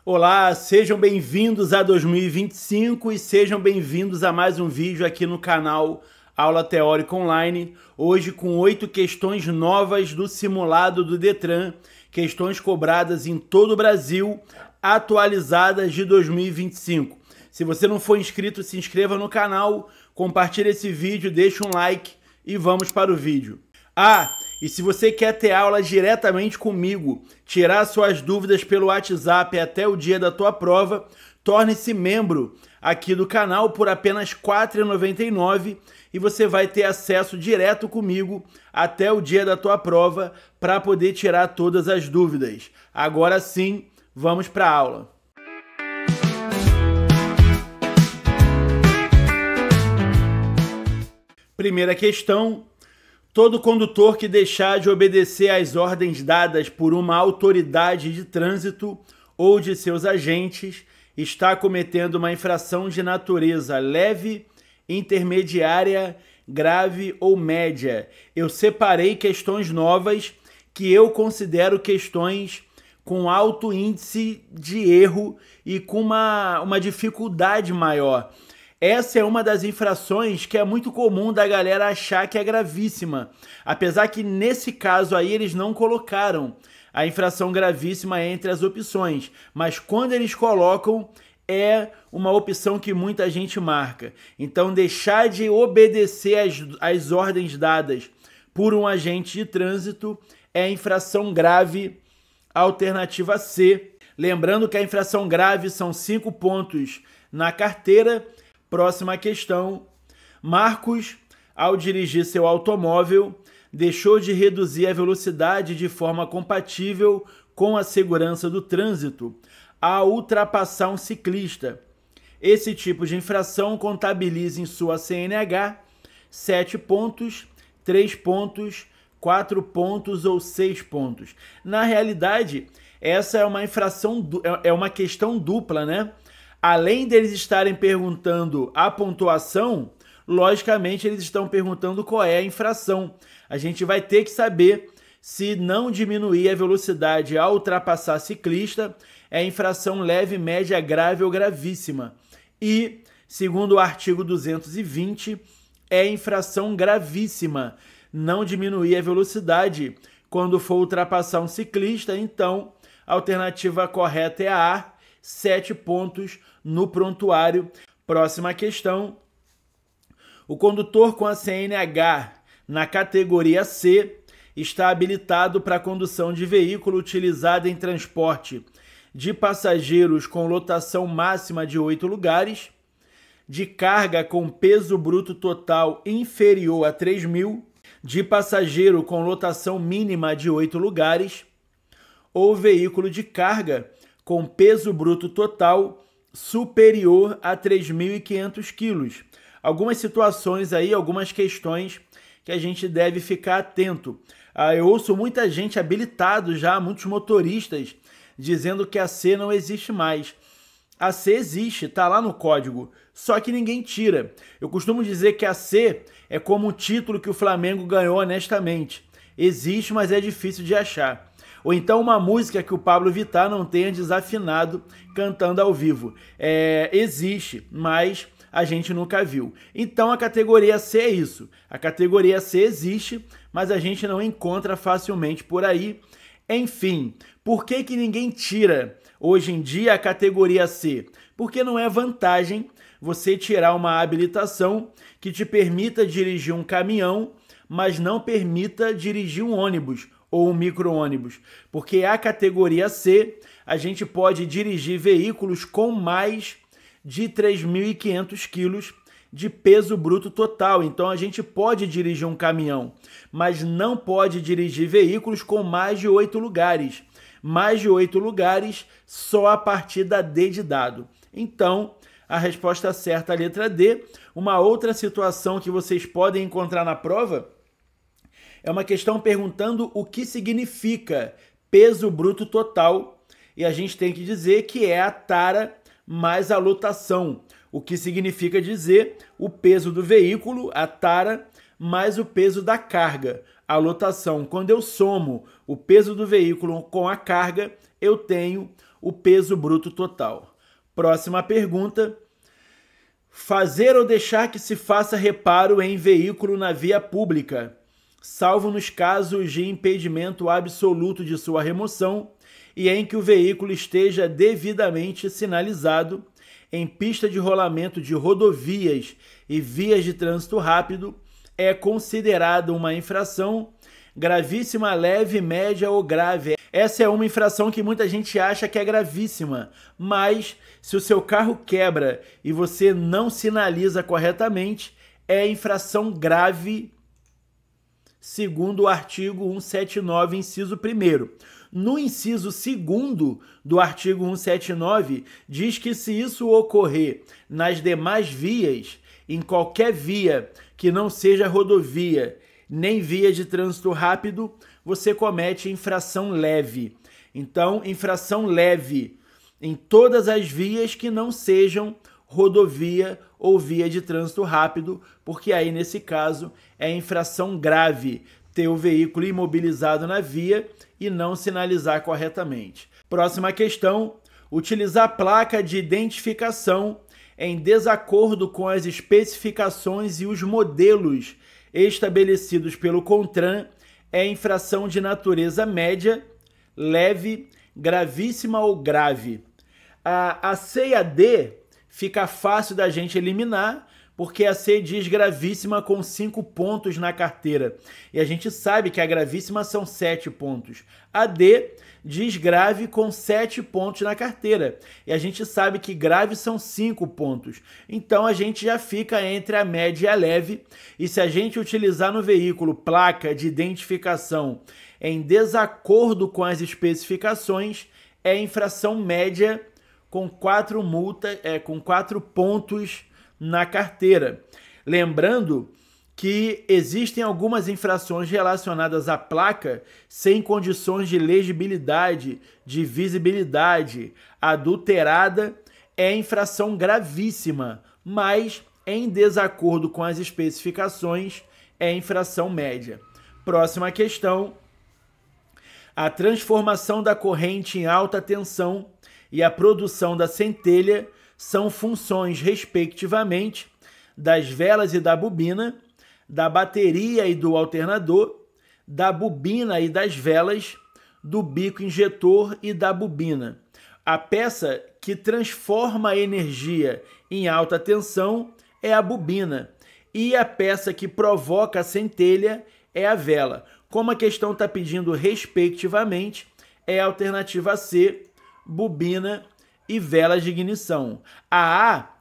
Olá, sejam bem-vindos a 2025 e sejam bem-vindos a mais um vídeo aqui no canal Aula Teórica Online, hoje com 8 questões novas do simulado do Detran, questões cobradas em todo o Brasil, atualizadas de 2025. Se você não for inscrito, se inscreva no canal, compartilhe esse vídeo, deixe um like e vamos para o vídeo. E se você quer ter aula diretamente comigo, tirar suas dúvidas pelo WhatsApp até o dia da tua prova, torne-se membro aqui do canal por apenas R$ 4,99 e você vai ter acesso direto comigo até o dia da tua prova para poder tirar todas as dúvidas. Agora sim, vamos para a aula. Primeira questão. Todo condutor que deixar de obedecer às ordens dadas por uma autoridade de trânsito ou de seus agentes está cometendo uma infração de natureza leve, intermediária, grave ou média. Eu separei questões novas que eu considero questões com alto índice de erro e com uma dificuldade maior. Essa é uma das infrações que é muito comum da galera achar que é gravíssima, apesar que nesse caso aí eles não colocaram a infração gravíssima entre as opções, mas quando eles colocam é uma opção que muita gente marca. Então deixar de obedecer às ordens dadas por um agente de trânsito é infração grave, alternativa C. Lembrando que a infração grave são 5 pontos na carteira. Próxima questão. Marcos, ao dirigir seu automóvel, deixou de reduzir a velocidade de forma compatível com a segurança do trânsito ao ultrapassar um ciclista. Esse tipo de infração contabiliza em sua CNH 7 pontos, 3 pontos, 4 pontos ou 6 pontos. Na realidade, essa é uma infração, é uma questão dupla, né? Além deles estarem perguntando a pontuação, logicamente eles estão perguntando qual é a infração. A gente vai ter que saber se não diminuir a velocidade ao ultrapassar ciclista é infração leve, média, grave ou gravíssima. E, segundo o artigo 220, é infração gravíssima. Não diminuir a velocidade quando for ultrapassar um ciclista, então a alternativa correta é a A, 7 pontos no prontuário. Próxima questão. O condutor com a CNH na categoria C está habilitado para a condução de veículo utilizado em transporte de passageiros com lotação máxima de 8 lugares, de carga com peso bruto total inferior a 3.000, de passageiro com lotação mínima de 8 lugares, ou veículo de carga com peso bruto total superior a 3.500 quilos. Algumas situações aí, algumas questões que a gente deve ficar atento. Eu ouço muita gente habilitado já, muitos motoristas, dizendo que a C não existe mais. A C existe, está lá no código, só que ninguém tira. Eu costumo dizer que a C é como o título que o Flamengo ganhou honestamente. Existe, mas é difícil de achar. Ou então uma música que o Pablo Vittar não tenha desafinado cantando ao vivo. Existe, mas a gente nunca viu. Então a categoria C é isso. A categoria C existe, mas a gente não encontra facilmente por aí. Enfim, por que ninguém tira hoje em dia a categoria C? Porque não é vantagem você tirar uma habilitação que te permita dirigir um caminhão, mas não permita dirigir um ônibus ou um micro-ônibus, porque a categoria C, a gente pode dirigir veículos com mais de 3.500 quilos de peso bruto total. Então, a gente pode dirigir um caminhão, mas não pode dirigir veículos com mais de 8 lugares. Mais de 8 lugares só a partir da D de dado. Então, a resposta certa é a letra D. Uma outra situação que vocês podem encontrar na prova é uma questão perguntando o que significa peso bruto total e a gente tem que dizer que é a tara mais a lotação, o que significa dizer o peso do veículo, a tara, mais o peso da carga, a lotação. Quando eu somo o peso do veículo com a carga, eu tenho o peso bruto total. Próxima pergunta. Fazer ou deixar que se faça reparo em veículo na via pública, salvo nos casos de impedimento absoluto de sua remoção e em que o veículo esteja devidamente sinalizado em pista de rolamento de rodovias e vias de trânsito rápido, é considerado uma infração gravíssima, leve, média ou grave. Essa é uma infração que muita gente acha que é gravíssima, mas se o seu carro quebra e você não sinaliza corretamente, é infração grave, segundo o artigo 179, inciso 1º. No inciso 2º do artigo 179, diz que se isso ocorrer nas demais vias, em qualquer via que não seja rodovia, nem via de trânsito rápido, você comete infração leve. Então, infração leve em todas as vias que não sejam rodovia ou via de trânsito rápido, porque aí, nesse caso, é infração grave ter o veículo imobilizado na via e não sinalizar corretamente. Próxima questão. Utilizar placa de identificação em desacordo com as especificações e os modelos estabelecidos pelo CONTRAN é infração de natureza média, leve, gravíssima ou grave. A C e a D fica fácil da gente eliminar, porque a C diz gravíssima com 5 pontos na carteira. E a gente sabe que a gravíssima são 7 pontos. A D diz grave com 7 pontos na carteira. E a gente sabe que grave são 5 pontos. Então a gente já fica entre a média e a leve. E se a gente utilizar no veículo placa de identificação em desacordo com as especificações, é infração média com 4 pontos na carteira. Lembrando que existem algumas infrações relacionadas à placa sem condições de legibilidade, de visibilidade, adulterada, é infração gravíssima, mas em desacordo com as especificações é infração média. Próxima questão. A transformação da corrente em alta tensão e a produção da centelha são funções, respectivamente, das velas e da bobina, da bateria e do alternador, da bobina e das velas, do bico injetor e da bobina. A peça que transforma a energia em alta tensão é a bobina e a peça que provoca a centelha é a vela. Como a questão está pedindo respectivamente, é a alternativa C, bobina e velas de ignição. A A,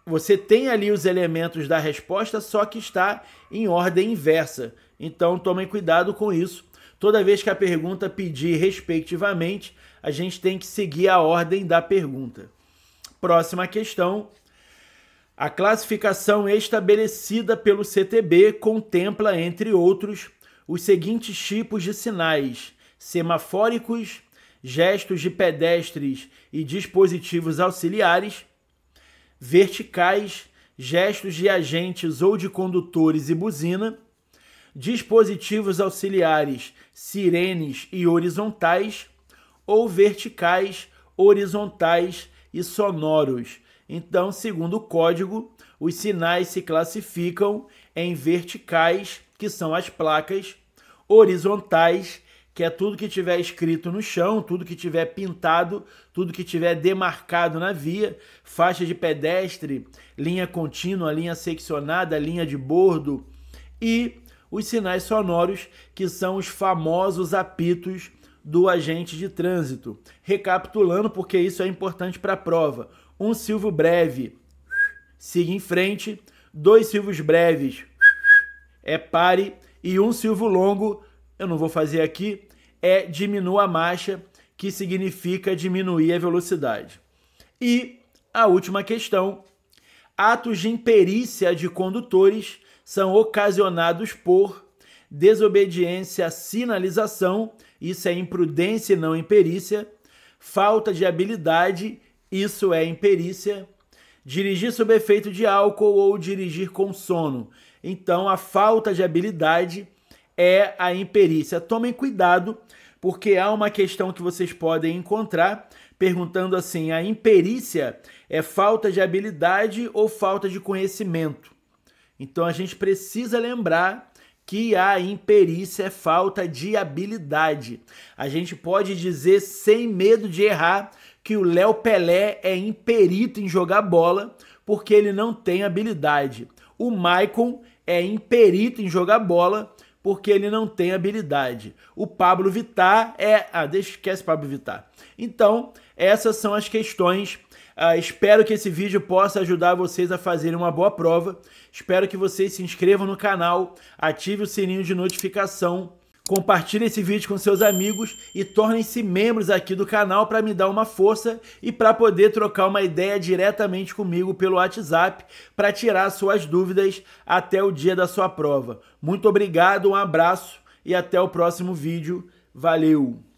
você tem ali os elementos da resposta, só que está em ordem inversa. Então, tomem cuidado com isso. Toda vez que a pergunta pedir respectivamente, a gente tem que seguir a ordem da pergunta. Próxima questão. A classificação estabelecida pelo CTB contempla, entre outros, os seguintes tipos de sinais: semafóricos, gestos de pedestres e dispositivos auxiliares, verticais, gestos de agentes ou de condutores e buzina, dispositivos auxiliares, sirenes e horizontais, ou verticais, horizontais e sonoros. Então, segundo o código, os sinais se classificam em verticais, que são as placas, horizontais, que é tudo que tiver escrito no chão, tudo que tiver pintado, tudo que tiver demarcado na via, faixa de pedestre, linha contínua, linha seccionada, linha de bordo, e os sinais sonoros, que são os famosos apitos do agente de trânsito. Recapitulando, porque isso é importante para a prova: um silvo breve, siga em frente; 2 silvos breves, é pare; e um silvo longo, eu não vou fazer aqui, é diminua a marcha, que significa diminuir a velocidade. E a última questão: atos de imperícia de condutores são ocasionados por desobediência à sinalização, isso é imprudência e não imperícia; falta de habilidade, isso é imperícia; dirigir sob efeito de álcool ou dirigir com sono, então a falta de habilidade é a imperícia. Tomem cuidado, porque há uma questão que vocês podem encontrar perguntando assim: a imperícia é falta de habilidade ou falta de conhecimento? Então a gente precisa lembrar que a imperícia é falta de habilidade. A gente pode dizer sem medo de errar que o Léo Pelé é imperito em jogar bola porque ele não tem habilidade. O Maicon é imperito em jogar bola porque ele não tem habilidade. O Pablo Vittar é... esquece Pablo Vittar. Então, essas são as questões. Espero que esse vídeo possa ajudar vocês a fazerem uma boa prova. Espero que vocês se inscrevam no canal, ative o sininho de notificação, compartilhe esse vídeo com seus amigos e tornem-se membros aqui do canal para me dar uma força e para poder trocar uma ideia diretamente comigo pelo WhatsApp para tirar suas dúvidas até o dia da sua prova. Muito obrigado, um abraço e até o próximo vídeo. Valeu!